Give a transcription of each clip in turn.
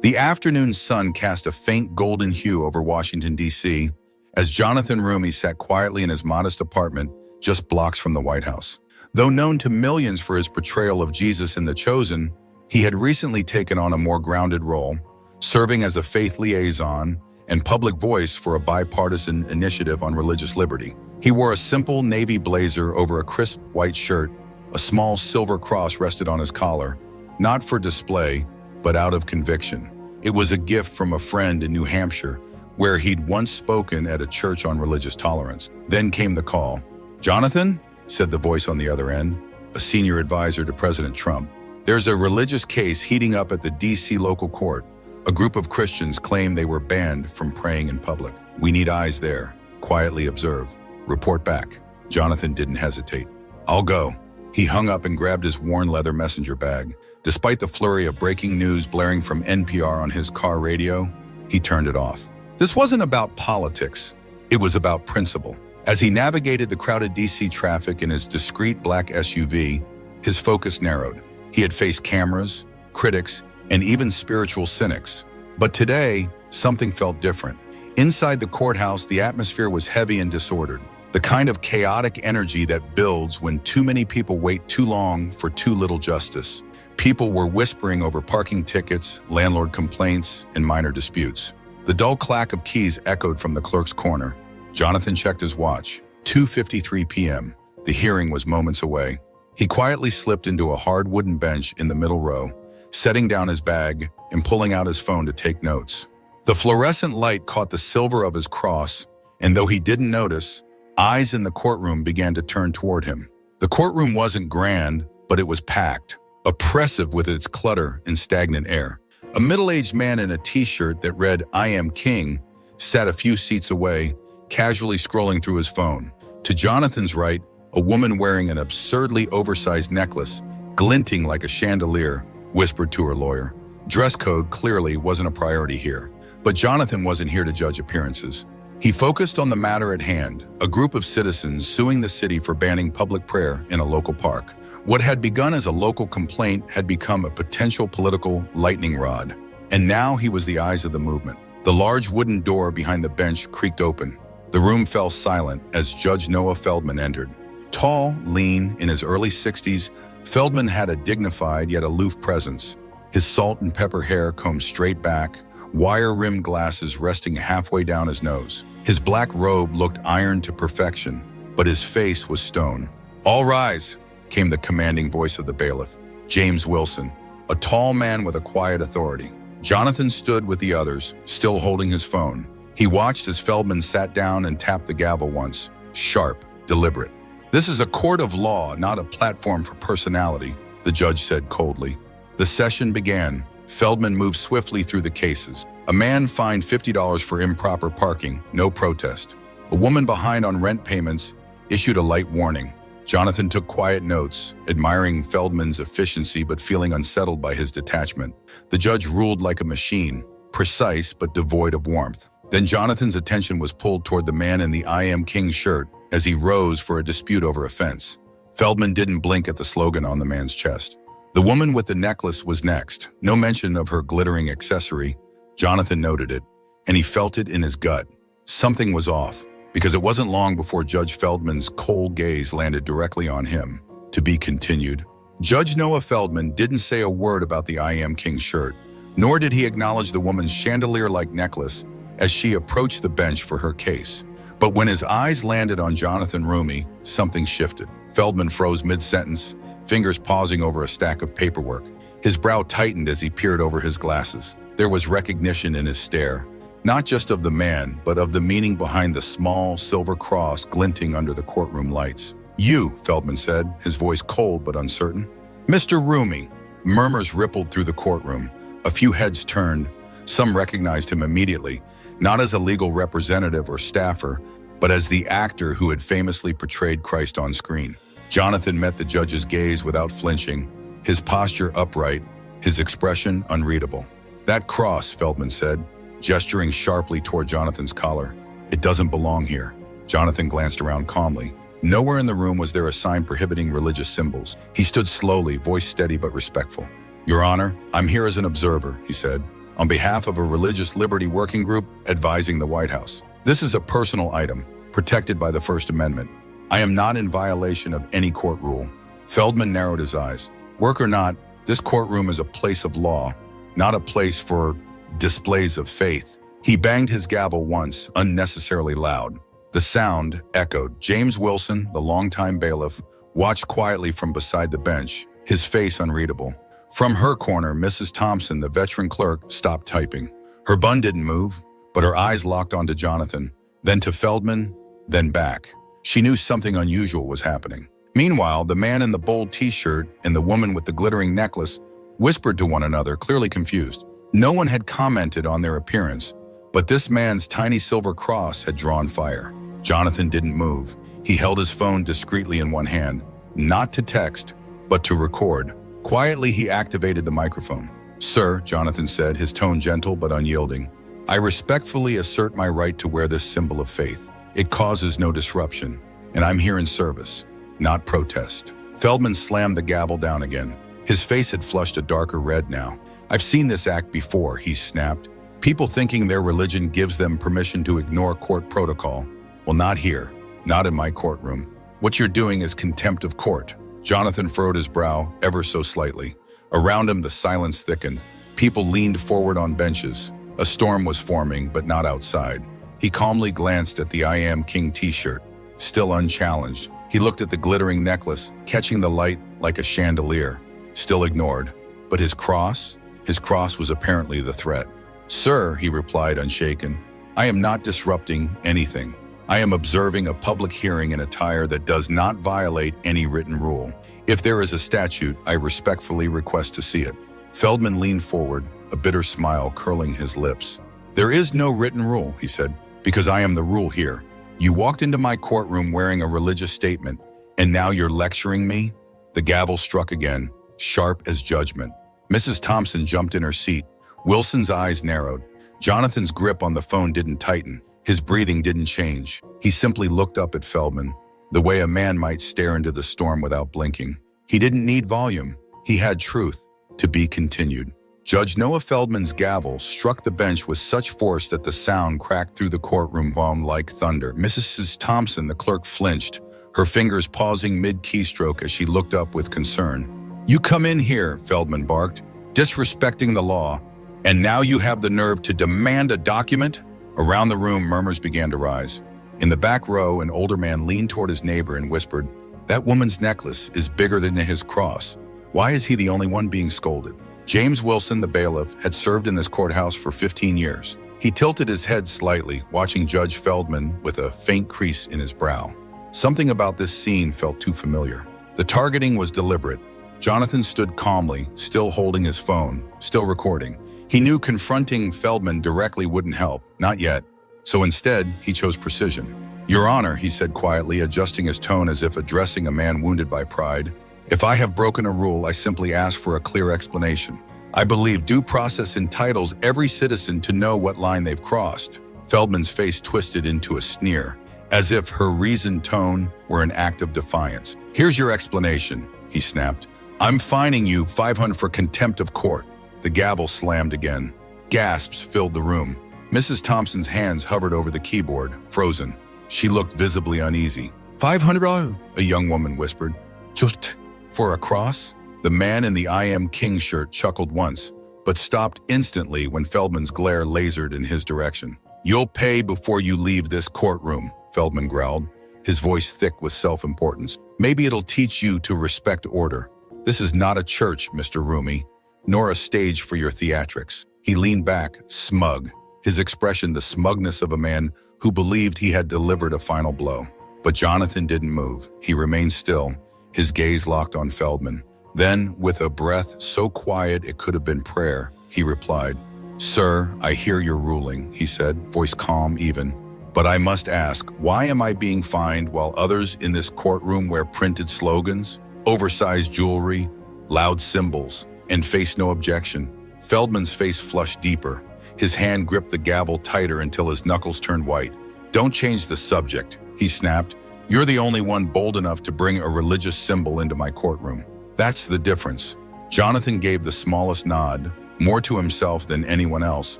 The afternoon sun cast a faint golden hue over Washington, D.C., as Jonathan Roumie sat quietly in his modest apartment just blocks from the White House. Though known to millions for his portrayal of Jesus in The Chosen, he had recently taken on a more grounded role, serving as a faith liaison and public voice for a bipartisan initiative on religious liberty. He wore a simple navy blazer over a crisp white shirt. A small silver cross rested on his collar, not for display, but out of conviction. It was a gift from a friend in New Hampshire, where he'd once spoken at a church on religious tolerance. Then came the call. "Jonathan," said the voice on the other end, a senior advisor to President Trump. "There's a religious case heating up at the D.C. local court. A group of Christians claim they were banned from praying in public. We need eyes there. Quietly observe. Report back." Jonathan didn't hesitate. "I'll go." He hung up and grabbed his worn leather messenger bag. Despite the flurry of breaking news blaring from NPR on his car radio, he turned it off. This wasn't about politics. It was about principle. As he navigated the crowded D.C. traffic in his discreet black SUV, his focus narrowed. He had faced cameras, critics, and even spiritual cynics. But today, something felt different. Inside the courthouse, the atmosphere was heavy and disordered. The kind of chaotic energy that builds when too many people wait too long for too little justice. People were whispering over parking tickets, landlord complaints, and minor disputes. The dull clack of keys echoed from the clerk's corner. Jonathan checked his watch. 2:53 p.m. The hearing was moments away. He quietly slipped into a hard wooden bench in the middle row, setting down his bag and pulling out his phone to take notes. The fluorescent light caught the silver of his cross, and though he didn't notice, eyes in the courtroom began to turn toward him. The courtroom wasn't grand, but it was packed, oppressive with its clutter and stagnant air. A middle-aged man in a t-shirt that read "I am king" sat a few seats away, casually scrolling through his phone. To Jonathan's right, a woman wearing an absurdly oversized necklace, glinting like a chandelier, whispered to her lawyer. Dress code clearly wasn't a priority here, but Jonathan wasn't here to judge appearances. He focused on the matter at hand, a group of citizens suing the city for banning public prayer in a local park. What had begun as a local complaint had become a potential political lightning rod, and now he was the eyes of the movement. The large wooden door behind the bench creaked open. The room fell silent as Judge Noah Feldman entered. Tall, lean, in his early 60s, Feldman had a dignified yet aloof presence. His salt and pepper hair combed straight back, wire-rimmed glasses resting halfway down his nose. His black robe looked ironed to perfection, but his face was stone. "All rise," came the commanding voice of the bailiff, James Wilson, a tall man with a quiet authority. Jonathan stood with the others, still holding his phone. He watched as Feldman sat down and tapped the gavel once, sharp, deliberate. "This is a court of law, not a platform for personality," the judge said coldly. The session began. Feldman moved swiftly through the cases. A man fined $50 for improper parking, no protest. A woman behind on rent payments issued a light warning. Jonathan took quiet notes, admiring Feldman's efficiency but feeling unsettled by his detachment. The judge ruled like a machine, precise but devoid of warmth. Then Jonathan's attention was pulled toward the man in the "I am king" shirt as he rose for a dispute over a fence. Feldman didn't blink at the slogan on the man's chest. The woman with the necklace was next. No mention of her glittering accessory. Jonathan noted it, and he felt it in his gut. Something was off, because it wasn't long before Judge Feldman's cold gaze landed directly on him. To be continued. Judge Noah Feldman didn't say a word about the "I am king" shirt, nor did he acknowledge the woman's chandelier-like necklace as she approached the bench for her case. But when his eyes landed on Jonathan Roumie, something shifted. Feldman froze mid-sentence, fingers pausing over a stack of paperwork. His brow tightened as he peered over his glasses. There was recognition in his stare, not just of the man, but of the meaning behind the small silver cross glinting under the courtroom lights. "You," Feldman said, his voice cold but uncertain. "Mr. Roumie." Murmurs rippled through the courtroom. A few heads turned. Some recognized him immediately, not as a legal representative or staffer, but as the actor who had famously portrayed Christ on screen. Jonathan met the judge's gaze without flinching, his posture upright, his expression unreadable. "That cross," Feldman said, gesturing sharply toward Jonathan's collar. "It doesn't belong here." Jonathan glanced around calmly. Nowhere in the room was there a sign prohibiting religious symbols. He stood slowly, voice steady but respectful. "Your Honor, I'm here as an observer," he said. on behalf of a religious liberty working group advising the White House. This is a personal item, protected by the First Amendment. I am not in violation of any court rule. Feldman narrowed his eyes. Work or not, this courtroom is a place of law, not a place for displays of faith. He banged his gavel once, unnecessarily loud. The sound echoed. James Wilson, the longtime bailiff, watched quietly from beside the bench, his face unreadable. From her corner, Mrs. Thompson, the veteran clerk, stopped typing. Her bun didn't move, but her eyes locked onto Jonathan, then to Feldman, then back. She knew something unusual was happening. Meanwhile, the man in the bold t-shirt and the woman with the glittering necklace whispered to one another, clearly confused. No one had commented on their appearance, but this man's tiny silver cross had drawn fire. Jonathan didn't move. He held his phone discreetly in one hand, not to text, but to record. Quietly, he activated the microphone. "Sir," Jonathan said, his tone gentle but unyielding, "I respectfully assert my right to wear this symbol of faith. It causes no disruption, and I'm here in service, not protest." Feldman slammed the gavel down again. His face had flushed a darker red now. "I've seen this act before," he snapped. "People thinking their religion gives them permission to ignore court protocol. Well, not here, not in my courtroom. What you're doing is contempt of court." Jonathan furrowed his brow ever so slightly. Around him, the silence thickened. People leaned forward on benches. A storm was forming, but not outside. He calmly glanced at the "I Am King" t-shirt, still unchallenged. He looked at the glittering necklace, catching the light like a chandelier, still ignored. But his cross was apparently the threat. "Sir," he replied, unshaken, "I am not disrupting anything. I am observing a public hearing in attire that does not violate any written rule. If there is a statute, I respectfully request to see it." Feldman leaned forward, a bitter smile curling his lips. "There is no written rule," he said, "because I am the rule here. You walked into my courtroom wearing a religious statement, and now you're lecturing me?" The gavel struck again, sharp as judgment. Mrs. Thompson jumped in her seat. Wilson's eyes narrowed. Jonathan's grip on the phone didn't tighten. His breathing didn't change. He simply looked up at Feldman, the way a man might stare into the storm without blinking. He didn't need volume. He had truth. To be continued. Judge Noah Feldman's gavel struck the bench with such force that the sound cracked through the courtroom like thunder. Mrs. Thompson, the clerk, flinched, her fingers pausing mid-keystroke as she looked up with concern. "You come in here," Feldman barked, "disrespecting the law, and now you have the nerve to demand a document?" Around the room, murmurs began to rise. In the back row, an older man leaned toward his neighbor and whispered, "That woman's necklace is bigger than his cross. Why is he the only one being scolded?" James Wilson, the bailiff, had served in this courthouse for 15 years. He tilted his head slightly, watching Judge Feldman with a faint crease in his brow. Something about this scene felt too familiar. The targeting was deliberate. Jonathan stood calmly, still holding his phone, still recording. He knew confronting Feldman directly wouldn't help, not yet. So instead, he chose precision. "Your Honor," he said quietly, adjusting his tone as if addressing a man wounded by pride, "if I have broken a rule, I simply ask for a clear explanation. I believe due process entitles every citizen to know what line they've crossed." Feldman's face twisted into a sneer, as if her reasoned tone were an act of defiance. "Here's your explanation," he snapped. "I'm fining you $500 for contempt of court." The gavel slammed again. Gasps filled the room. Mrs. Thompson's hands hovered over the keyboard, frozen. She looked visibly uneasy. $500? A young woman whispered. "Just for a cross?" The man in the "I Am King" shirt chuckled once, but stopped instantly when Feldman's glare lasered in his direction. "You'll pay before you leave this courtroom," Feldman growled, his voice thick with self-importance. "Maybe it'll teach you to respect order. This is not a church, Mr. Roumie, nor a stage for your theatrics." He leaned back, smug, his expression the smugness of a man who believed he had delivered a final blow. But Jonathan didn't move. He remained still, his gaze locked on Feldman. Then, with a breath so quiet it could have been prayer, he replied, "Sir, I hear your ruling," he said, voice calm even. "But I must ask, why am I being fined while others in this courtroom wear printed slogans, oversized jewelry, loud symbols, and face no objection?" Feldman's face flushed deeper. His hand gripped the gavel tighter until his knuckles turned white. "Don't change the subject," he snapped. "You're the only one bold enough to bring a religious symbol into my courtroom. That's the difference." Jonathan gave the smallest nod, more to himself than anyone else,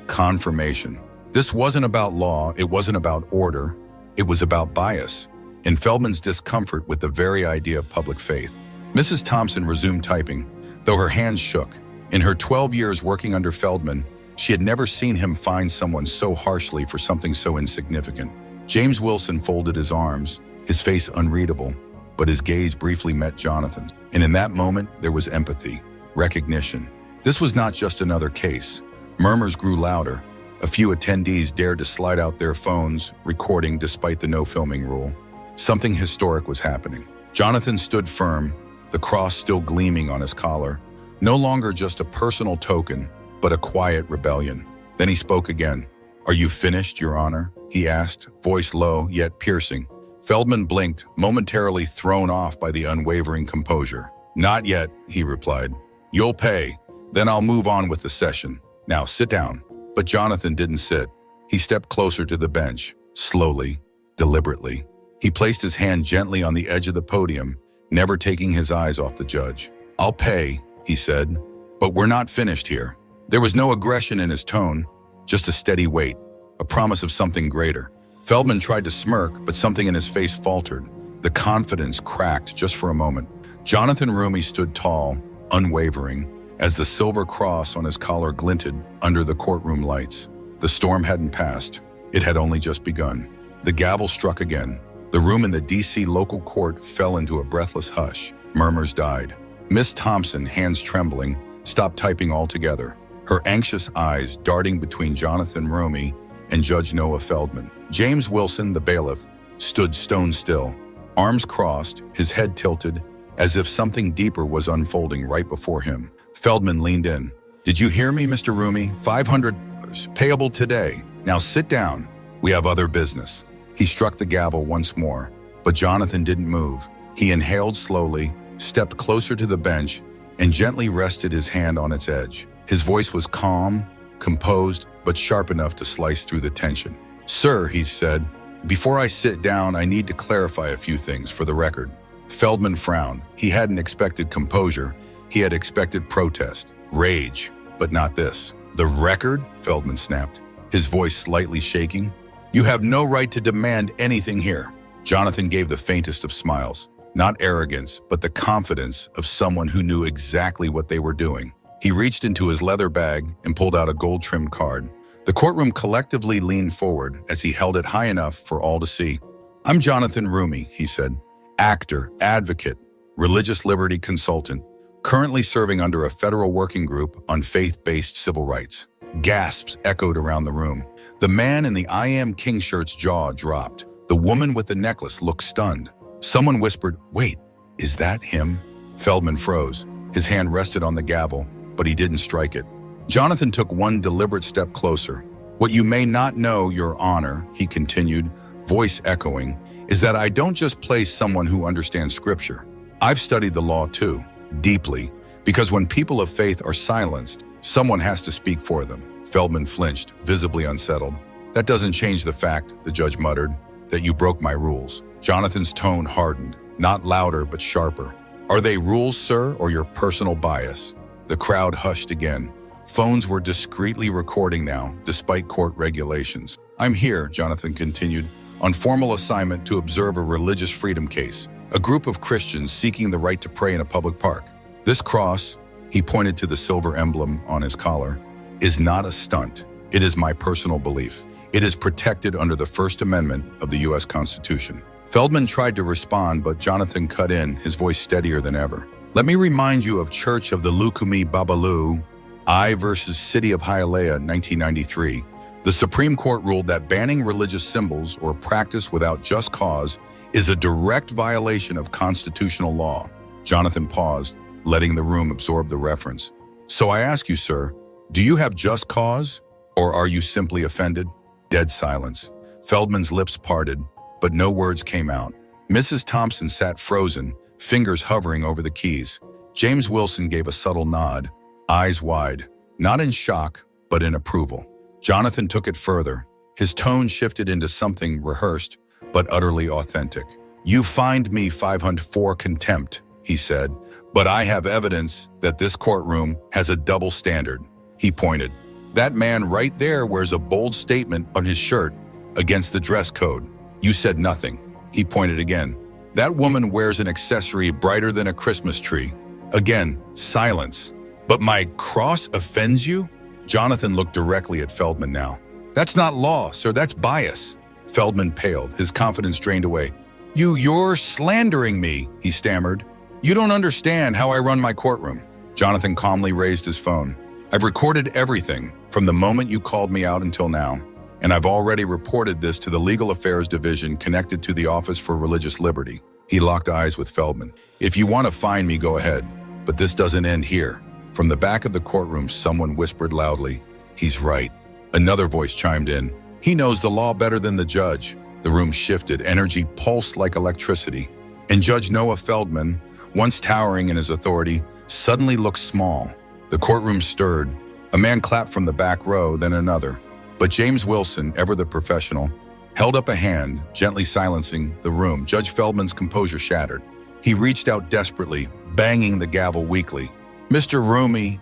confirmation. This wasn't about law, it wasn't about order, it was about bias. In Feldman's discomfort with the very idea of public faith, Mrs. Thompson resumed typing, though her hands shook. In her 12 years working under Feldman, she had never seen him fine someone so harshly for something so insignificant. James Wilson folded his arms, his face unreadable, but his gaze briefly met Jonathan's. And in that moment, there was empathy, recognition. This was not just another case. Murmurs grew louder. A few attendees dared to slide out their phones, recording despite the no filming rule. Something historic was happening. Jonathan stood firm, the cross still gleaming on his collar. No longer just a personal token, but a quiet rebellion. Then he spoke again. "Are you finished, Your Honor?" he asked, voice low yet piercing. Feldman blinked, momentarily thrown off by the unwavering composure. "Not yet," he replied. "You'll pay, then I'll move on with the session. Now sit down." But Jonathan didn't sit. He stepped closer to the bench, slowly, deliberately. He placed his hand gently on the edge of the podium, never taking his eyes off the judge. "I'll pay," he said, "but we're not finished here." There was no aggression in his tone, just a steady weight, a promise of something greater. Feldman tried to smirk, but something in his face faltered. The confidence cracked just for a moment. Jonathan Roumie stood tall, unwavering, as the silver cross on his collar glinted under the courtroom lights. The storm hadn't passed. It had only just begun. The gavel struck again. The room in the D.C. local court fell into a breathless hush. Murmurs died. Miss Thompson, hands trembling, stopped typing altogether, her anxious eyes darting between Jonathan Roumie and Judge Noah Feldman. James Wilson, the bailiff, stood stone still, arms crossed, his head tilted, as if something deeper was unfolding right before him. Feldman leaned in. "Did you hear me, Mr. Roumie? $500 payable today. Now sit down. We have other business." He struck the gavel once more, but Jonathan didn't move. He inhaled slowly, stepped closer to the bench, and gently rested his hand on its edge. His voice was calm, composed, but sharp enough to slice through the tension. "Sir," he said, "before I sit down, I need to clarify a few things for the record." Feldman frowned. He hadn't expected composure. He had expected protest, rage, but not this. "The record?" Feldman snapped, his voice slightly shaking. "You have no right to demand anything here." Jonathan gave the faintest of smiles. Not arrogance, but the confidence of someone who knew exactly what they were doing. He reached into his leather bag and pulled out a gold-trimmed card. The courtroom collectively leaned forward as he held it high enough for all to see. "I'm Jonathan Roumie," he said. "Actor, advocate, religious liberty consultant, currently serving under a federal working group on faith-based civil rights." Gasps echoed around the room. The man in the "I Am King" shirt's jaw dropped. The woman with the necklace looked stunned. Someone whispered, "Wait, is that him?" Feldman froze. His hand rested on the gavel, but he didn't strike it. Jonathan took one deliberate step closer. "What you may not know, Your Honor," he continued, voice echoing, "is that I don't just play someone who understands Scripture. I've studied the law too, deeply, because when people of faith are silenced, someone has to speak for them." Feldman flinched, visibly unsettled. "That doesn't change the fact," the judge muttered, "that you broke my rules." Jonathan's tone hardened, not louder but sharper. "Are they rules, sir, or your personal bias?" The crowd hushed again. Phones were discreetly recording now, despite court regulations. "I'm here," Jonathan continued, "on formal assignment to observe a religious freedom case, a group of Christians seeking the right to pray in a public park. This cross," he pointed to the silver emblem on his collar, "is not a stunt. It is my personal belief. It is protected under the First Amendment of the U.S. Constitution." Feldman tried to respond, but Jonathan cut in, his voice steadier than ever. "Let me remind you of Church of the Lukumi Babalu, I versus City of Hialeah, 1993. The Supreme Court ruled that banning religious symbols or practice without just cause is a direct violation of constitutional law." Jonathan paused, letting the room absorb the reference. "So I ask you, sir, do you have just cause, or are you simply offended?" Dead silence. Feldman's lips parted, but no words came out. Mrs. Thompson sat frozen, fingers hovering over the keys. James Wilson gave a subtle nod, eyes wide, not in shock, but in approval. Jonathan took it further. His tone shifted into something rehearsed, but utterly authentic. "You fined me $500 for contempt," he said, "but I have evidence that this courtroom has a double standard. He pointed. That man right there wears a bold statement on his shirt against the dress code. You said nothing. He pointed again. That woman wears an accessory brighter than a Christmas tree. Again, silence. But my cross offends you? Jonathan looked directly at Feldman now. That's not law, sir, that's bias. Feldman paled, his confidence drained away. You're slandering me, he stammered. You don't understand how I run my courtroom. Jonathan calmly raised his phone. I've recorded everything from the moment you called me out until now, and I've already reported this to the Legal Affairs Division connected to the Office for Religious Liberty. He locked eyes with Feldman. If you want to find me, go ahead, but this doesn't end here. From the back of the courtroom, someone whispered loudly, He's right. Another voice chimed in. He knows the law better than the judge. The room shifted, energy pulsed like electricity. And Judge Noah Feldman, once towering in his authority, suddenly looked small. The courtroom stirred. A man clapped from the back row, then another. But James Wilson, ever the professional, held up a hand, gently silencing the room. Judge Feldman's composure shattered. He reached out desperately, banging the gavel weakly. Mr. Roumie,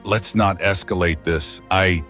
let's not escalate this. I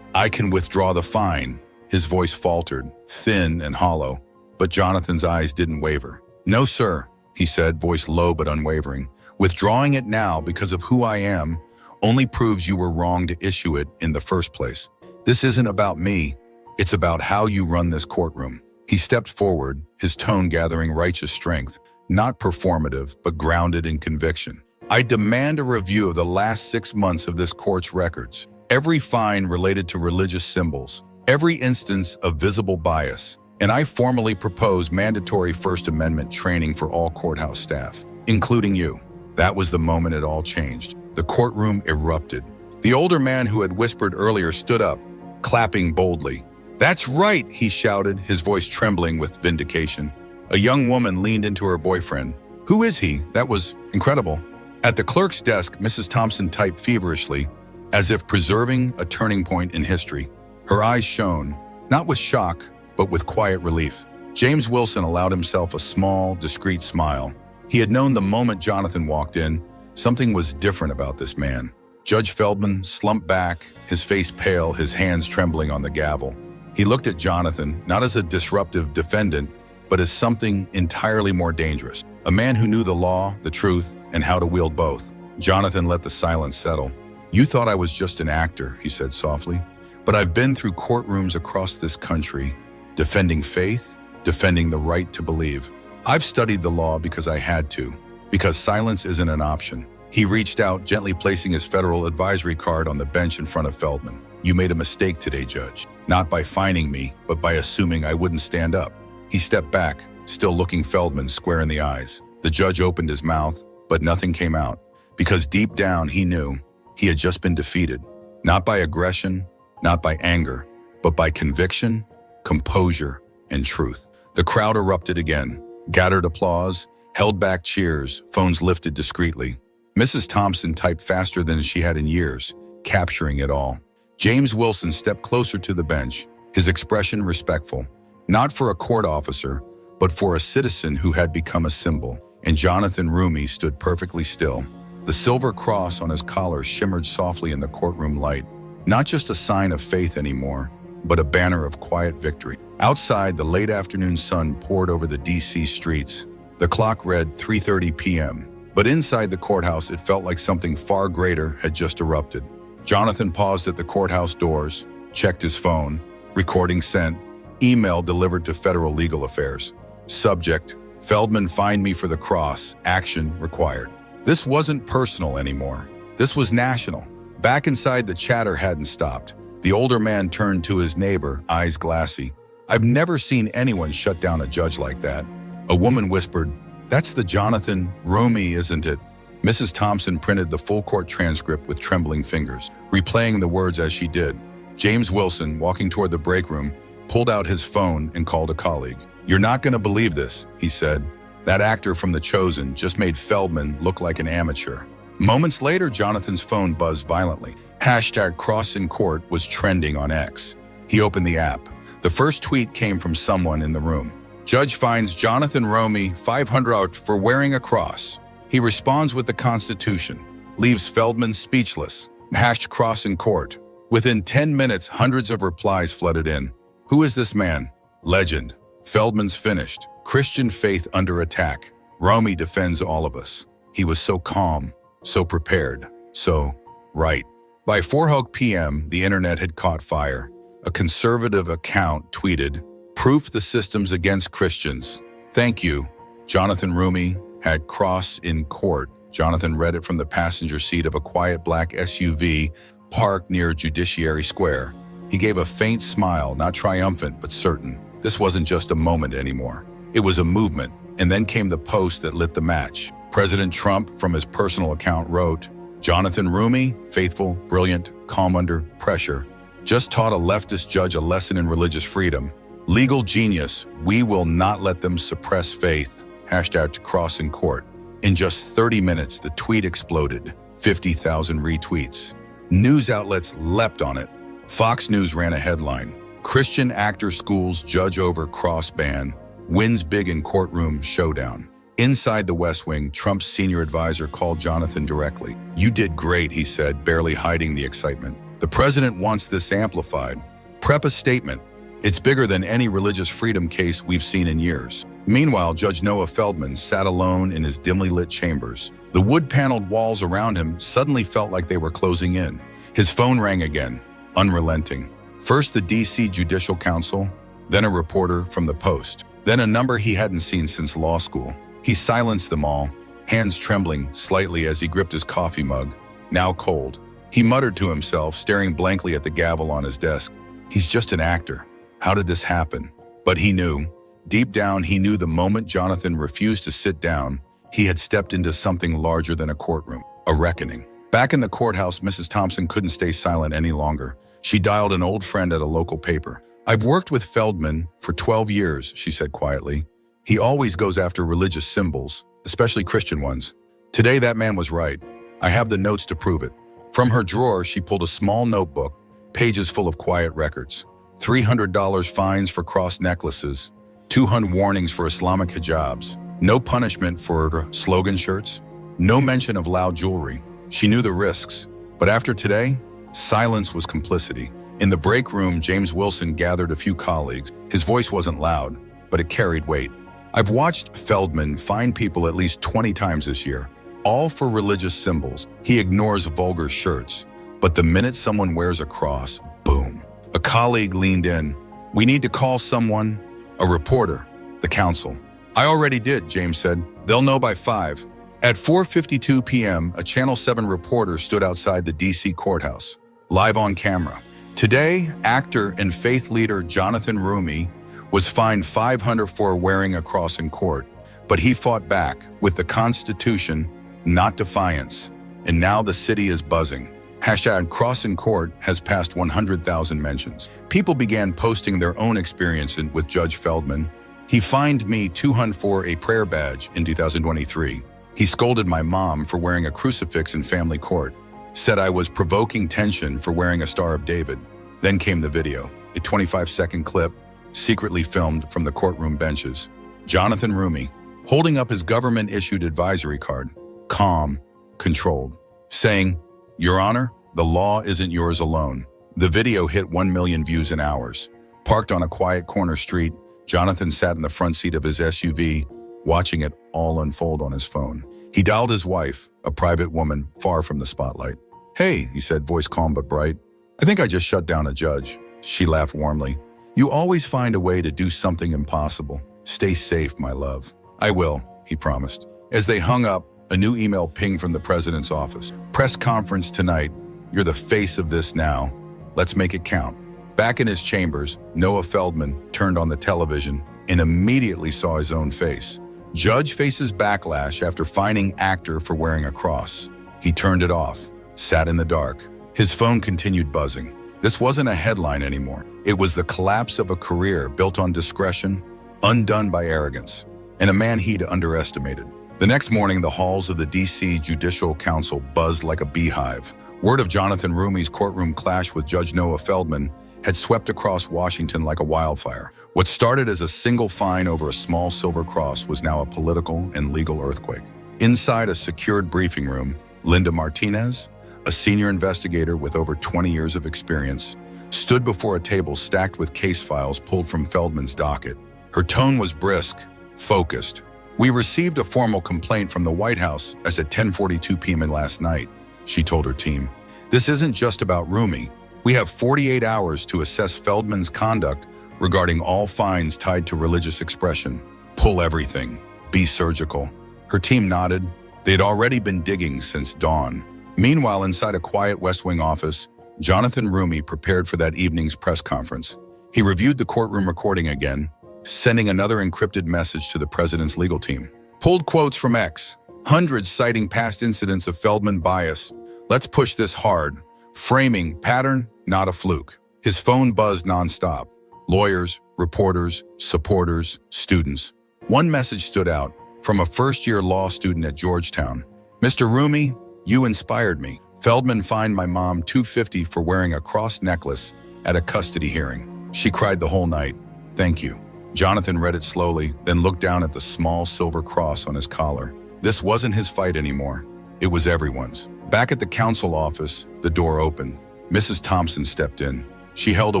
can withdraw the fine. His voice faltered, thin and hollow, but Jonathan's eyes didn't waver. No, sir, he said, voice low but unwavering. Withdrawing it now because of who I am only proves you were wrong to issue it in the first place. This isn't about me. It's about how you run this courtroom. He stepped forward, his tone gathering righteous strength, not performative, but grounded in conviction. I demand a review of the last 6 months of this court's records. Every fine related to religious symbols, every instance of visible bias, and I formally propose mandatory First Amendment training for all courthouse staff, including you. That was the moment it all changed. The courtroom erupted. The older man who had whispered earlier stood up, clapping boldly. That's right, he shouted, his voice trembling with vindication. A young woman leaned into her boyfriend. Who is he? That was incredible. At the clerk's desk, Mrs. Thompson typed feverishly, as if preserving a turning point in history. Her eyes shone, not with shock, but with quiet relief. James Wilson allowed himself a small, discreet smile. He had known the moment Jonathan walked in, something was different about this man. Judge Feldman slumped back, his face pale, his hands trembling on the gavel. He looked at Jonathan, not as a disruptive defendant, but as something entirely more dangerous. A man who knew the law, the truth, and how to wield both. Jonathan let the silence settle. You thought I was just an actor, he said softly, but I've been through courtrooms across this country, defending faith, defending the right to believe. I've studied the law because I had to, because silence isn't an option. He reached out, gently placing his federal advisory card on the bench in front of Feldman. You made a mistake today, Judge. Not by fining me, but by assuming I wouldn't stand up. He stepped back, still looking Feldman square in the eyes. The judge opened his mouth, but nothing came out, because deep down he knew he had just been defeated. Not by aggression, not by anger, but by conviction, composure, and truth. The crowd erupted again, gathered applause, held back cheers, phones lifted discreetly. Mrs. Thompson typed faster than she had in years, capturing it all. James Wilson stepped closer to the bench, his expression respectful, not for a court officer, but for a citizen who had become a symbol. And Jonathan Roumie stood perfectly still. The silver cross on his collar shimmered softly in the courtroom light, not just a sign of faith anymore, but a banner of quiet victory. Outside, the late afternoon sun poured over the D.C. streets. The clock read 3:30 p.m., but inside the courthouse, it felt like something far greater had just erupted. Jonathan paused at the courthouse doors, checked his phone, recording sent, email delivered to Federal Legal Affairs. Subject, Feldman fined me for the cross, action required. This wasn't personal anymore. This was national. Back inside, the chatter hadn't stopped. The older man turned to his neighbor, eyes glassy. I've never seen anyone shut down a judge like that. A woman whispered, That's the Jonathan Roumie, isn't it? Mrs. Thompson printed the full court transcript with trembling fingers, replaying the words as she did. James Wilson, walking toward the break room, pulled out his phone and called a colleague. You're not going to believe this, he said. That actor from The Chosen just made Feldman look like an amateur. Moments later, Jonathan's phone buzzed violently. #CrossInCourt was trending on X. He opened the app. The first tweet came from someone in the room. Judge finds Jonathan Roumie $500 for wearing a cross. He responds with the Constitution, leaves Feldman speechless. #CrossInCourt. Within 10 minutes, hundreds of replies flooded in. Who is this man? Legend. Feldman's finished. Christian faith under attack. Roumie defends all of us. He was so calm, so prepared, so right. By 4 p.m., the internet had caught fire. A conservative account tweeted, "Proof the system's against Christians. Thank you." Jonathan Roumie had cross in court. Jonathan read it from the passenger seat of a quiet black SUV parked near Judiciary Square. He gave a faint smile, not triumphant, but certain. This wasn't just a moment anymore. It was a movement. And then came the post that lit the match. President Trump, from his personal account, wrote, "Jonathan Roumie, faithful, brilliant, calm under pressure, just taught a leftist judge a lesson in religious freedom. Legal genius, we will not let them suppress faith. Hashtag cross in court." In just 30 minutes, the tweet exploded. 50,000 retweets. News outlets leapt on it. Fox News ran a headline, "Christian actor schools judge over cross ban. Wins big in courtroom showdown." Inside the West Wing, Trump's senior advisor called Jonathan directly. "You did great," he said, barely hiding the excitement. "The president wants this amplified. Prep a statement. It's bigger than any religious freedom case we've seen in years." Meanwhile, Judge Noah Feldman sat alone in his dimly lit chambers. The wood-paneled walls around him suddenly felt like they were closing in. His phone rang again, unrelenting. First the DC Judicial Council, then a reporter from the Post, then a number he hadn't seen since law school. He silenced them all, hands trembling slightly as he gripped his coffee mug, now cold. He muttered to himself, staring blankly at the gavel on his desk, "He's just an actor. How did this happen?" But he knew. Deep down, he knew the moment Jonathan refused to sit down, he had stepped into something larger than a courtroom, a reckoning. Back in the courthouse, Mrs. Thompson couldn't stay silent any longer. She dialed an old friend at a local paper. "I've worked with Feldman for 12 years, she said quietly. "He always goes after religious symbols, especially Christian ones. Today, that man was right. I have the notes to prove it." From her drawer, she pulled a small notebook, pages full of quiet records. $300 fines for cross necklaces, 200 warnings for Islamic hijabs, no punishment for slogan shirts, no mention of loud jewelry. She knew the risks. But after today, silence was complicity. In the break room, James Wilson gathered a few colleagues. His voice wasn't loud, but it carried weight. "I've watched Feldman fine people at least 20 times this year, all for religious symbols. He ignores vulgar shirts. But the minute someone wears a cross, boom." A colleague leaned in. "We need to call someone." "A reporter." "The council." "I already did," James said. "They'll know by 5. At 4:52 p.m., a Channel 7 reporter stood outside the D.C. courthouse, live on camera. Today, actor and faith leader Jonathan Roumie was fined $500 for wearing a cross in court, but he fought back with the Constitution, not defiance. And now the city is buzzing. Hashtag cross in court has passed 100,000 mentions. People began posting their own experience with Judge Feldman. "He fined me $200 for a prayer badge in 2023. He scolded my mom for wearing a crucifix in family court. Said I was provoking tension for wearing a Star of David." Then came the video, a 25-second clip, secretly filmed from the courtroom benches. Jonathan Roumie, holding up his government-issued advisory card, calm, controlled, saying, "Your Honor, the law isn't yours alone." The video hit 1 million views in hours. Parked on a quiet corner street, Jonathan sat in the front seat of his SUV, watching it all unfold on his phone. He dialed his wife, a private woman far from the spotlight. "Hey," he said, voice calm but bright. "I think I just shut down a judge." She laughed warmly. "You always find a way to do something impossible. Stay safe, my love." "I will," he promised. As they hung up, a new email pinged from the president's office. "Press conference tonight. You're the face of this now. Let's make it count." Back in his chambers, Noah Feldman turned on the television and immediately saw his own face. Judge faces backlash after fining actor for wearing a cross. He turned it off, sat in the dark. His phone continued buzzing. This wasn't a headline anymore. It was the collapse of a career built on discretion, undone by arrogance, and a man he'd underestimated. The next morning, the halls of the D.C. Judicial Council buzzed like a beehive. Word of Jonathan Roumie's courtroom clash with Judge Noah Feldman had swept across Washington like a wildfire. What started as a single fine over a small silver cross was now a political and legal earthquake. Inside a secured briefing room, Linda Martinez, a senior investigator with over 20 years of experience, stood before a table stacked with case files pulled from Feldman's docket. Her tone was brisk, focused. "We received a formal complaint from the White House as at 10:42 p.m. last night," she told her team. "This isn't just about Roumie. We have 48 hours to assess Feldman's conduct regarding all fines tied to religious expression. Pull everything. Be surgical." Her team nodded. They'd already been digging since dawn. Meanwhile, inside a quiet West Wing office, Jonathan Roumie prepared for that evening's press conference. He reviewed the courtroom recording again, sending another encrypted message to the president's legal team. "Pulled quotes from X. Hundreds citing past incidents of Feldman bias. Let's push this hard. Framing, pattern, not a fluke." His phone buzzed nonstop. Lawyers, reporters, supporters, students. One message stood out, from a first-year law student at Georgetown. "Mr. Roumie, you inspired me. Feldman fined my mom $250 for wearing a cross necklace at a custody hearing. She cried the whole night. Thank you." Jonathan read it slowly, then looked down at the small silver cross on his collar. This wasn't his fight anymore. It was everyone's. Back at the council office, the door opened. Mrs. Thompson stepped in. She held a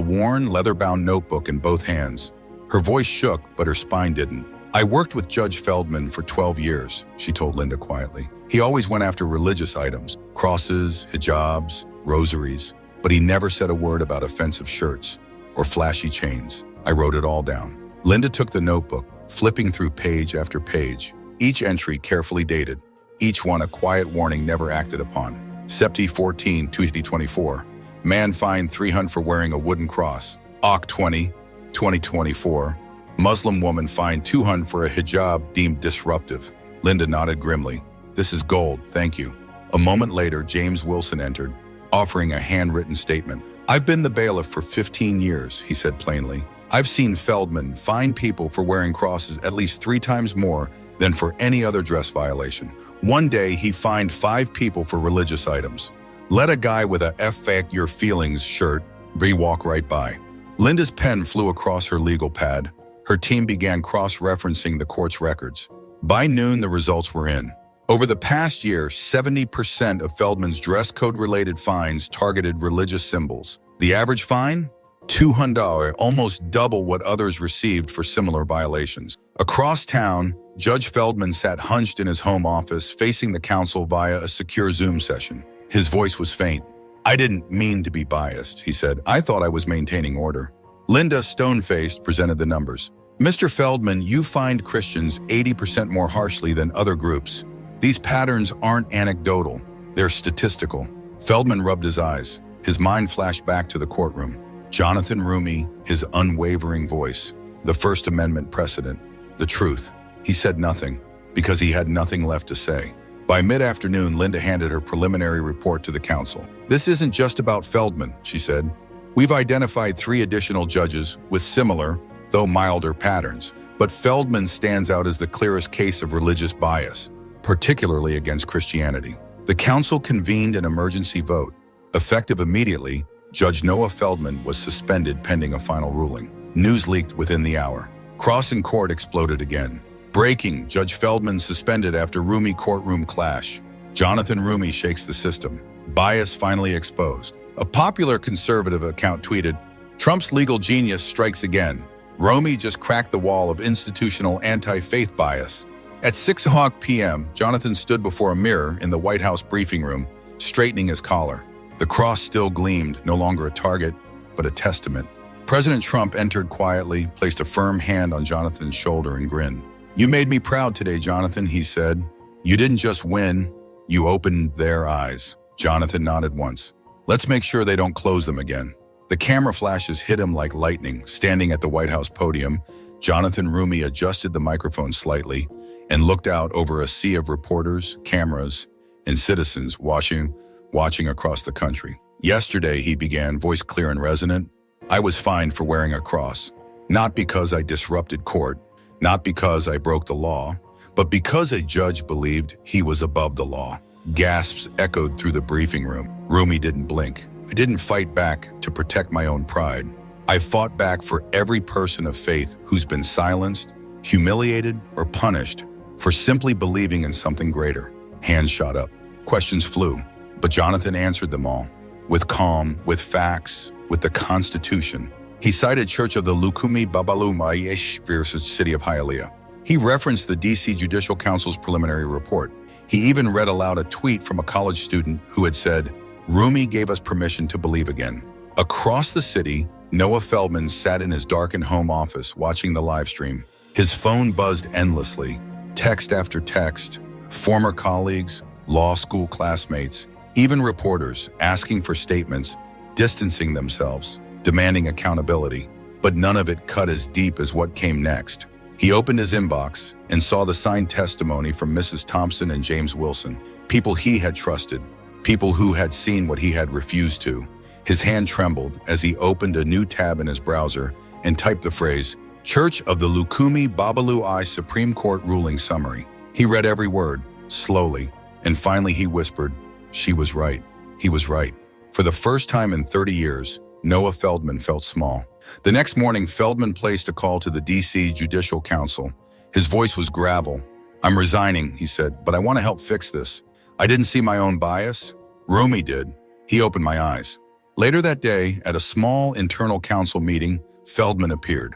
worn, leather-bound notebook in both hands. Her voice shook, but her spine didn't. "I worked with Judge Feldman for 12 years, she told Linda quietly. "He always went after religious items, crosses, hijabs, rosaries, but he never said a word about offensive shirts or flashy chains. I wrote it all down." Linda took the notebook, flipping through page after page, each entry carefully dated, each one a quiet warning never acted upon. September 14, 2024. Man fined $300 for wearing a wooden cross. Oct 20, 2024. Muslim woman fined $200 for a hijab deemed disruptive. Linda nodded grimly. "This is gold, thank you." A moment later, James Wilson entered, offering a handwritten statement. "I've been the bailiff for 15 years, he said plainly. "I've seen Feldman fine people for wearing crosses at least 3 times more than for any other dress violation. One day, he fined 5 people for religious items. Let a guy with a F your feelings shirt walk right by." Linda's pen flew across her legal pad. Her team began cross-referencing the court's records. By noon, the results were in. Over the past year, 70% of Feldman's dress code-related fines targeted religious symbols. The average fine? $200, almost double what others received for similar violations. Across town, Judge Feldman sat hunched in his home office, facing the council via a secure Zoom session. His voice was faint. "I didn't mean to be biased," he said. "I thought I was maintaining order." Linda, stone-faced, presented the numbers. "Mr. Feldman, you fined Christians 80% more harshly than other groups. These patterns aren't anecdotal, they're statistical." Feldman rubbed his eyes. His mind flashed back to the courtroom. Jonathan Roumie, his unwavering voice, the First Amendment precedent, the truth. He said nothing, because he had nothing left to say. By mid-afternoon, Linda handed her preliminary report to the council. "This isn't just about Feldman," she said. "We've identified 3 additional judges with similar, though milder, patterns. But Feldman stands out as the clearest case of religious bias, particularly against Christianity." The council convened an emergency vote. Effective immediately, Judge Noah Feldman was suspended pending a final ruling. News leaked within the hour. Cross in court exploded again. Breaking, Judge Feldman suspended after Roumie courtroom clash. Jonathan Roumie shakes the system. Bias finally exposed. A popular conservative account tweeted, "Trump's legal genius strikes again. Roumie just cracked the wall of institutional anti-faith bias." At 6:00 p.m., Jonathan stood before a mirror in the White House briefing room, straightening his collar. The cross still gleamed, no longer a target, but a testament. President Trump entered quietly, placed a firm hand on Jonathan's shoulder and grinned. "You made me proud today, Jonathan," he said. "You didn't just win, you opened their eyes." Jonathan nodded once. "Let's make sure they don't close them again." The camera flashes hit him like lightning. Standing at the White House podium, Jonathan Roumie adjusted the microphone slightly and looked out over a sea of reporters, cameras, and citizens watching across the country. "Yesterday," he began, voice clear and resonant, "I was fined for wearing a cross. Not because I disrupted court, not because I broke the law, but because a judge believed he was above the law." Gasps echoed through the briefing room. Roumie didn't blink. "I didn't fight back to protect my own pride. I fought back for every person of faith who's been silenced, humiliated, or punished for simply believing in something greater." Hands shot up. Questions flew. But Jonathan answered them all, with calm, with facts, with the Constitution. He cited Church of the Lukumi Babalu Mayesh versus City of Hialeah. He referenced the DC Judicial Council's preliminary report. He even read aloud a tweet from a college student who had said, "Roumie gave us permission to believe again." Across the city, Noah Feldman sat in his darkened home office watching the live stream. His phone buzzed endlessly, text after text, former colleagues, law school classmates, even reporters asking for statements, distancing themselves, demanding accountability. But none of it cut as deep as what came next. He opened his inbox and saw the signed testimony from Mrs. Thompson and James Wilson, people he had trusted, people who had seen what he had refused to. His hand trembled as he opened a new tab in his browser and typed the phrase, "Church of the Lukumi Babalu I Supreme Court Ruling Summary." He read every word, slowly, and finally he whispered, "She was right. He was right." For the first time in 30 years, Noah Feldman felt small. The next morning, Feldman placed a call to the DC Judicial Council. His voice was gravel. "I'm resigning," he said, "but I want to help fix this. I didn't see my own bias. Roumie did." He opened my eyes. Later that day, at a small internal council meeting, Feldman appeared.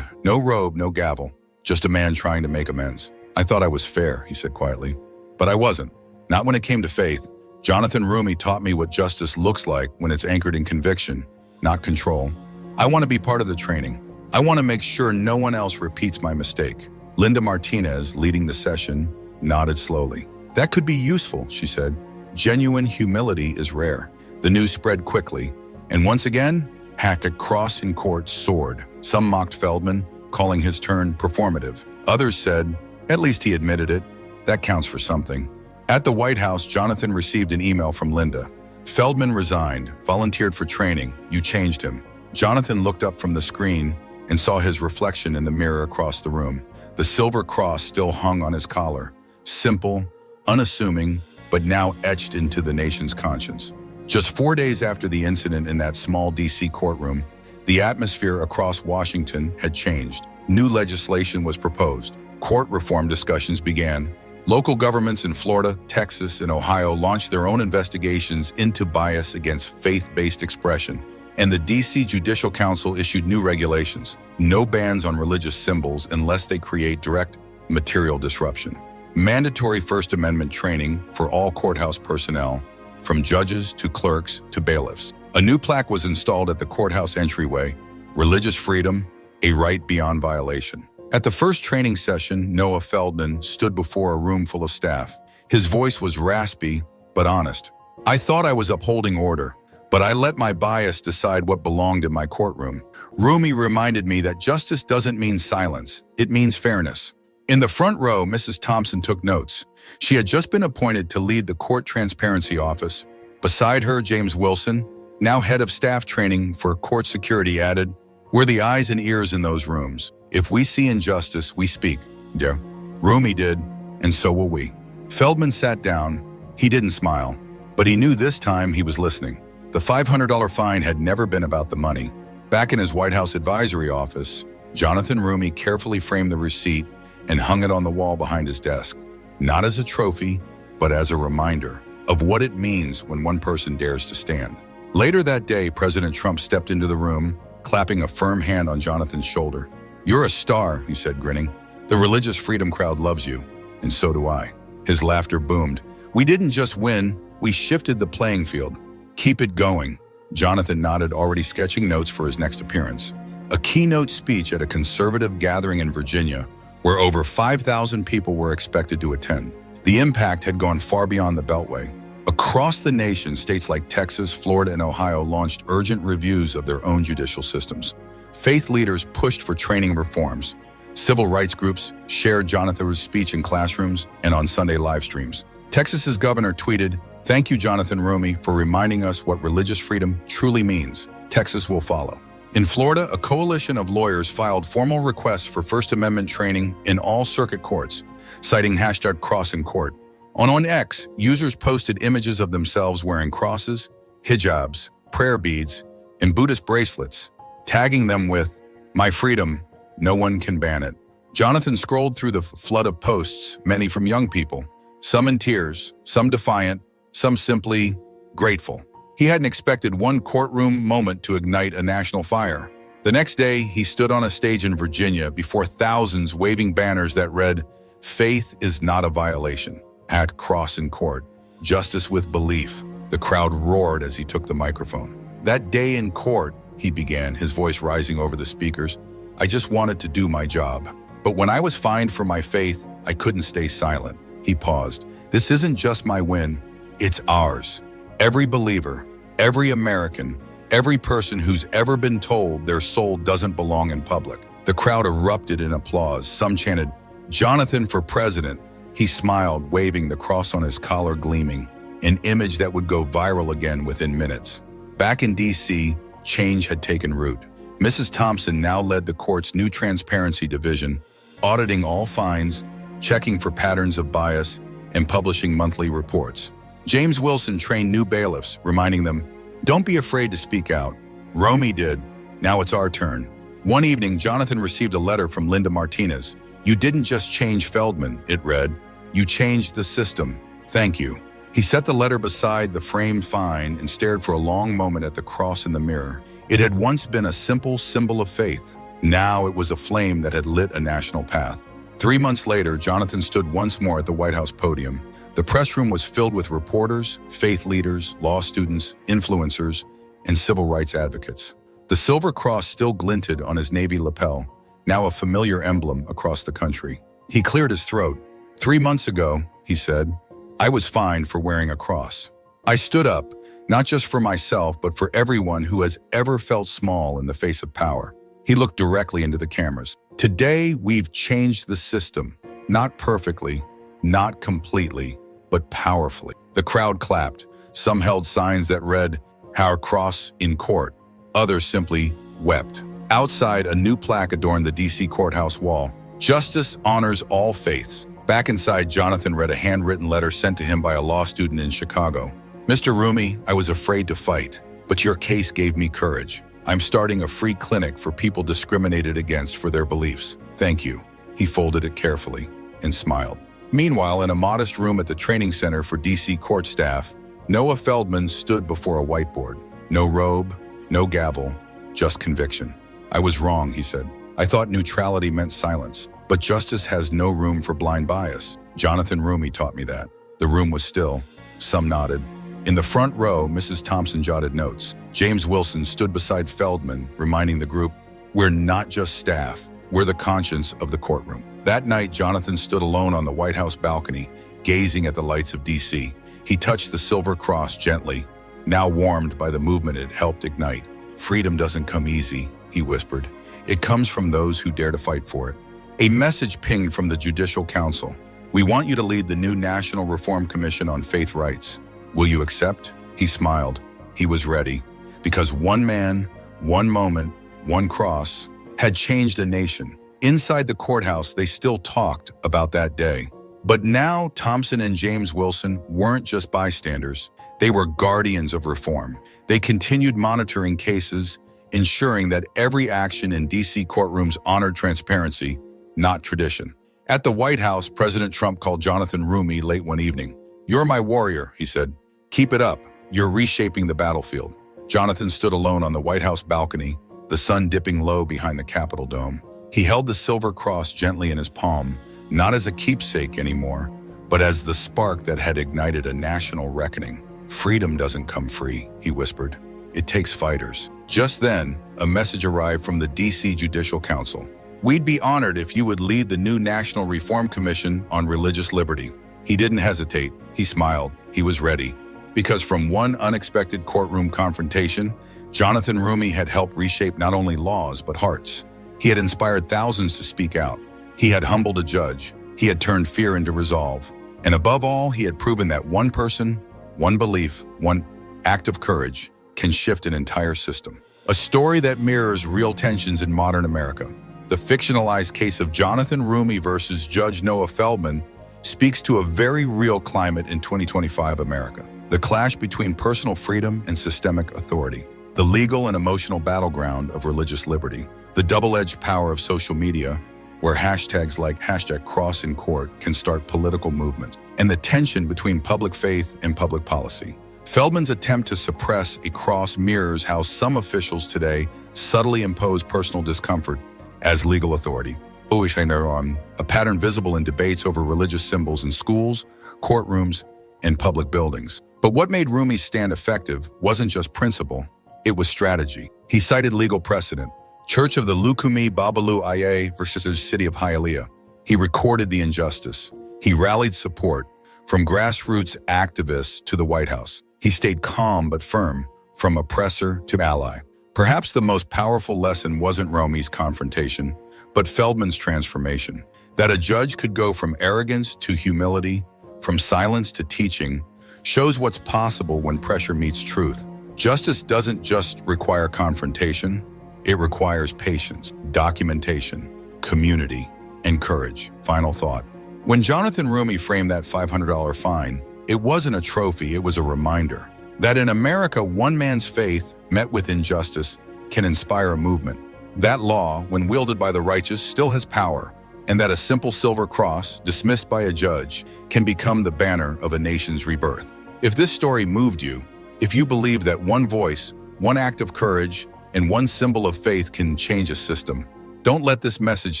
No robe, no gavel, just a man trying to make amends. "I thought I was fair," he said quietly. "But I wasn't. Not when it came to faith. Jonathan Roumie taught me what justice looks like when it's anchored in conviction, not control. I want to be part of the training. I want to make sure no one else repeats my mistake." Linda Martinez, leading the session, nodded slowly. "That could be useful," she said. "Genuine humility is rare." The news spread quickly, and once again, Hackett Cross in court soared. Some mocked Feldman, calling his turn performative. Others said, "At least he admitted it. That counts for something." At the White House, Jonathan received an email from Linda. "Feldman resigned, volunteered for training. You changed him." Jonathan looked up from the screen and saw his reflection in the mirror across the room. The silver cross still hung on his collar, simple, unassuming, but now etched into the nation's conscience. Just 4 days after the incident in that small DC courtroom, the atmosphere across Washington had changed. New legislation was proposed. Court reform discussions began. Local governments in Florida, Texas, and Ohio launched their own investigations into bias against faith-based expression. And the DC Judicial Council issued new regulations. No bans on religious symbols unless they create direct material disruption. Mandatory First Amendment training for all courthouse personnel, from judges to clerks to bailiffs. A new plaque was installed at the courthouse entryway, "Religious freedom, a right beyond violation." At the first training session, Noah Feldman stood before a room full of staff. His voice was raspy, but honest. "I thought I was upholding order, but I let my bias decide what belonged in my courtroom." Roumie reminded me that justice doesn't mean silence, it means fairness. In the front row, Mrs. Thompson took notes. She had just been appointed to lead the Court Transparency Office. Beside her, James Wilson, now head of staff training for court security, added, "We're the eyes and ears in those rooms. If we see injustice, we speak." Yeah, Roumie did, and so will we. Feldman sat down. He didn't smile, but he knew this time he was listening. The $500 fine had never been about the money. Back in his White House advisory office, Jonathan Roumie carefully framed the receipt and hung it on the wall behind his desk, not as a trophy, but as a reminder of what it means when one person dares to stand. Later that day, President Trump stepped into the room, clapping a firm hand on Jonathan's shoulder. "You're a star," he said, grinning. "The religious freedom crowd loves you, and so do I." His laughter boomed. "We didn't just win, we shifted the playing field. Keep it going." Jonathan nodded, already sketching notes for his next appearance. A keynote speech at a conservative gathering in Virginia, where over 5,000 people were expected to attend. The impact had gone far beyond the Beltway. Across the nation, states like Texas, Florida, and Ohio launched urgent reviews of their own judicial systems. Faith leaders pushed for training reforms. Civil rights groups shared Jonathan's speech in classrooms and on Sunday live streams. Texas's governor tweeted, "Thank you, Jonathan Roumie, for reminding us what religious freedom truly means. Texas will follow." In Florida, a coalition of lawyers filed formal requests for First Amendment training in all circuit courts, citing #CrossInCourt. On X, users posted images of themselves wearing crosses, hijabs, prayer beads, and Buddhist bracelets, tagging them with, "My freedom, no one can ban it." Jonathan scrolled through the flood of posts, many from young people, some in tears, some defiant, some simply grateful. He hadn't expected one courtroom moment to ignite a national fire. The next day, he stood on a stage in Virginia before thousands waving banners that read, "Faith is not a violation. At cross in court. Justice with belief." The crowd roared as he took the microphone. "That day in court," he began, his voice rising over the speakers, "I just wanted to do my job. But when I was fined for my faith, I couldn't stay silent." He paused. "This isn't just my win, it's ours. Every believer, every American, every person who's ever been told their soul doesn't belong in public." The crowd erupted in applause. Some chanted, "Jonathan for president." He smiled, waving the cross on his collar gleaming, an image that would go viral again within minutes. Back in D.C., change had taken root. Mrs. Thompson now led the court's new transparency division, auditing all fines, checking for patterns of bias, and publishing monthly reports. James Wilson trained new bailiffs, reminding them, "Don't be afraid to speak out. Roumie did. Now it's our turn." One evening, Jonathan received a letter from Linda Martinez. "You didn't just change Feldman," it read. "You changed the system. Thank you." He set the letter beside the framed fine and stared for a long moment at the cross in the mirror. It had once been a simple symbol of faith. Now it was a flame that had lit a national path. 3 months later, Jonathan stood once more at the White House podium. The press room was filled with reporters, faith leaders, law students, influencers, and civil rights advocates. The silver cross still glinted on his navy lapel, now a familiar emblem across the country. He cleared his throat. "3 months ago," he said, "I was fined for wearing a cross. I stood up, not just for myself, but for everyone who has ever felt small in the face of power." He looked directly into the cameras. "Today, we've changed the system. Not perfectly, not completely, but powerfully." The crowd clapped. Some held signs that read, "Our cross in court." Others simply wept. Outside, a new plaque adorned the D.C. courthouse wall. "Justice honors all faiths." Back inside, Jonathan read a handwritten letter sent to him by a law student in Chicago. "Mr. Roumie, I was afraid to fight, but your case gave me courage. I'm starting a free clinic for people discriminated against for their beliefs. Thank you." He folded it carefully and smiled. Meanwhile, in a modest room at the training center for D.C. court staff, Noah Feldman stood before a whiteboard. No robe, no gavel, just conviction. "I was wrong," he said. "I thought neutrality meant silence. But justice has no room for blind bias. Jonathan Roumie taught me that." The room was still. Some nodded. In the front row, Mrs. Thompson jotted notes. James Wilson stood beside Feldman, reminding the group, "We're not just staff. We're the conscience of the courtroom." That night, Jonathan stood alone on the White House balcony, gazing at the lights of D.C. He touched the silver cross gently, now warmed by the movement it helped ignite. "Freedom doesn't come easy," he whispered. "It comes from those who dare to fight for it." A message pinged from the Judicial Council. "We want you to lead the new National Reform Commission on Faith Rights. Will you accept?" He smiled. He was ready. Because one man, one moment, one cross had changed a nation. Inside the courthouse, they still talked about that day. But now, Thompson and James Wilson weren't just bystanders. They were guardians of reform. They continued monitoring cases, ensuring that every action in D.C. courtrooms honored transparency, not tradition. At the White House, President Trump called Jonathan Roumie late one evening. "You're my warrior," he said. "Keep it up. You're reshaping the battlefield." Jonathan stood alone on the White House balcony, the sun dipping low behind the Capitol dome. He held the silver cross gently in his palm, not as a keepsake anymore, but as the spark that had ignited a national reckoning. "Freedom doesn't come free," he whispered. "It takes fighters." Just then, a message arrived from the D.C. Judicial Council. "We'd be honored if you would lead the new National Reform Commission on Religious Liberty." He didn't hesitate. He smiled. He was ready. Because from one unexpected courtroom confrontation, Jonathan Roumie had helped reshape not only laws, but hearts. He had inspired thousands to speak out. He had humbled a judge. He had turned fear into resolve. And above all, he had proven that one person, one belief, one act of courage can shift an entire system. A story that mirrors real tensions in modern America. The fictionalized case of Jonathan Roumie versus Judge Noah Feldman speaks to a very real climate in 2025 America. The clash between personal freedom and systemic authority. The legal and emotional battleground of religious liberty. The double-edged power of social media, where hashtags like #CrossInCourt can start political movements, and the tension between public faith and public policy. Feldman's attempt to suppress a cross mirrors how some officials today subtly impose personal discomfort as legal authority. A pattern visible in debates over religious symbols in schools, courtrooms, and public buildings. But what made Roumie's stand effective wasn't just principle, it was strategy. He cited legal precedent, Church of the Lukumi Babalu Ia versus the City of Hialeah. He recorded the injustice. He rallied support, from grassroots activists to the White House. He stayed calm but firm, from oppressor to ally. Perhaps the most powerful lesson wasn't Roumie's confrontation, but Feldman's transformation. That a judge could go from arrogance to humility, from silence to teaching, shows what's possible when pressure meets truth. Justice doesn't just require confrontation, it requires patience, documentation, community, and courage. Final thought. When Jonathan Roumie framed that $500 fine, it wasn't a trophy, it was a reminder that in America, one man's faith met with injustice can inspire a movement. That law, when wielded by the righteous, still has power, and that a simple silver cross, dismissed by a judge, can become the banner of a nation's rebirth. If this story moved you, if you believe that one voice, one act of courage, and one symbol of faith can change a system, don't let this message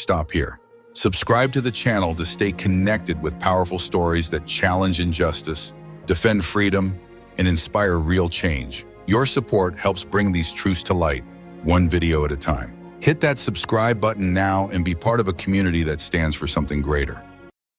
stop here. Subscribe to the channel to stay connected with powerful stories that challenge injustice, defend freedom, and inspire real change. Your support helps bring these truths to light, one video at a time. Hit that subscribe button now and be part of a community that stands for something greater.